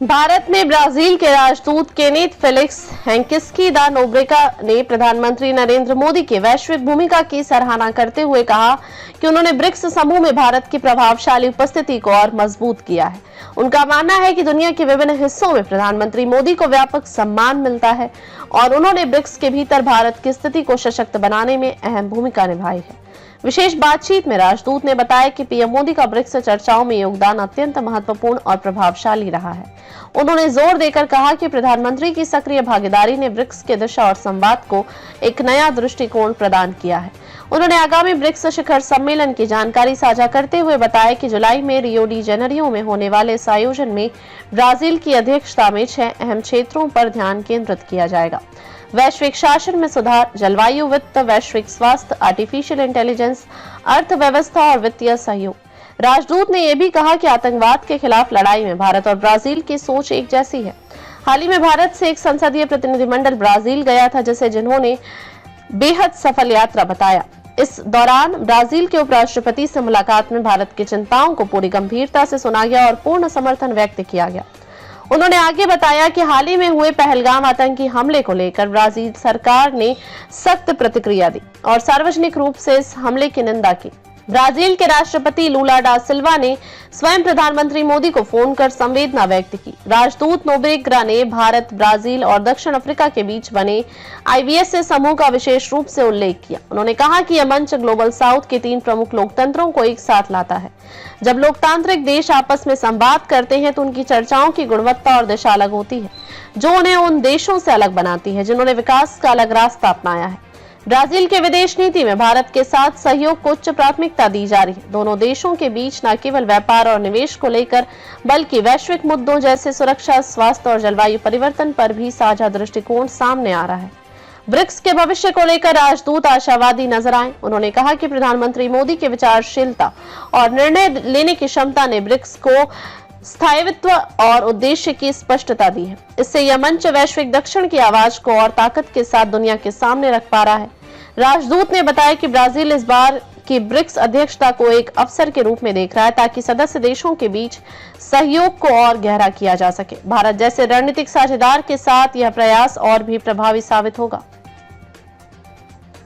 भारत में ब्राजील के राजदूत केनेथ फेलिक्स हेंकिस्की दा नोब्रेगा ने प्रधानमंत्री नरेंद्र मोदी की वैश्विक भूमिका की सराहना करते हुए कहा कि उन्होंने ब्रिक्स समूह में भारत की प्रभावशाली उपस्थिति को और मजबूत किया है। उनका मानना है कि दुनिया के विभिन्न हिस्सों में प्रधानमंत्री मोदी को व्यापक सम्मान मिलता है और उन्होंने ब्रिक्स के भीतर भारत की स्थिति को सशक्त बनाने में अहम भूमिका निभाई है। विशेष बातचीत में राजदूत ने बताया कि पीएम मोदी का ब्रिक्स चर्चाओं में योगदान अत्यंत महत्वपूर्ण और प्रभावशाली रहा है। उन्होंने जोर देकर कहा कि प्रधानमंत्री की सक्रिय भागीदारी ने ब्रिक्स के दिशा और संवाद को एक नया दृष्टिकोण प्रदान किया है। उन्होंने आगामी ब्रिक्स शिखर सम्मेलन की जानकारी साझा करते हुए बताया कि जुलाई में रियो डी जेनेरियो में होने वाले इस आयोजन में ब्राजील की अध्यक्षता में 6 अहम क्षेत्रों पर ध्यान केंद्रित किया जाएगा। वैश्विक शासन में सुधार, जलवायु, वित्त, वैश्विक स्वास्थ्य, आर्टिफिशियल इंटेलिजेंस, अर्थव्यवस्था और वित्तीय सहयोग। राजदूत ने यह भी कहा कि आतंकवाद के खिलाफ लड़ाई में भारत और ब्राजील की सोच एक जैसी है। हाल ही में भारत से एक संसदीय प्रतिनिधिमंडल ब्राजील गया था, जिन्होंने बेहद सफल यात्रा बताया। इस दौरान ब्राजील के उपराष्ट्रपति से मुलाकात में भारत की चिंताओं को पूरी गंभीरता से सुना गया और पूर्ण समर्थन व्यक्त किया गया। उन्होंने आगे बताया कि हाल ही में हुए पहलगाम आतंकी हमले को लेकर ब्राजील सरकार ने सख्त प्रतिक्रिया दी और सार्वजनिक रूप से इस हमले की निंदा की। ब्राजील के राष्ट्रपति लूला डा सिल्वा ने स्वयं प्रधानमंत्री मोदी को फोन कर संवेदना व्यक्त की। राजदूत नोब्रेगा ने भारत, ब्राजील और दक्षिण अफ्रीका के बीच बने IBSA समूह का विशेष रूप से उल्लेख किया। उन्होंने कहा कि यह मंच ग्लोबल साउथ के 3 प्रमुख लोकतंत्रों को एक साथ लाता है। जब लोकतांत्रिक देश आपस में संवाद करते हैं तो उनकी चर्चाओं की गुणवत्ता और दिशा अलग होती है, जो उन्हें उन देशों से अलग बनाती है जिन्होंने विकास का अलग रास्ता अपनाया है। ब्राजील के विदेश नीति में भारत के साथ सहयोग को उच्च प्राथमिकता दी जा रही है। दोनों देशों के बीच न केवल व्यापार और निवेश को लेकर बल्कि वैश्विक मुद्दों जैसे सुरक्षा, स्वास्थ्य और जलवायु परिवर्तन पर भी साझा दृष्टिकोण सामने आ रहा है। ब्रिक्स के भविष्य को लेकर राजदूत आशावादी नजर आए। उन्होंने कहा कि प्रधानमंत्री मोदी की विचारशीलता और निर्णय लेने की क्षमता ने ब्रिक्स को स्थायित्व और उद्देश्य की स्पष्टता दी है। इससे यह मंच वैश्विक दक्षिण की आवाज को और ताकत के साथ दुनिया के सामने रख पा रहा है। राजदूत ने बताया कि ब्राजील इस बार की ब्रिक्स अध्यक्षता को एक अवसर के रूप में देख रहा है ताकि सदस्य देशों के बीच सहयोग को और गहरा किया जा सके। भारत जैसे रणनीतिक साझेदार के साथ यह प्रयास और भी प्रभावी साबित होगा।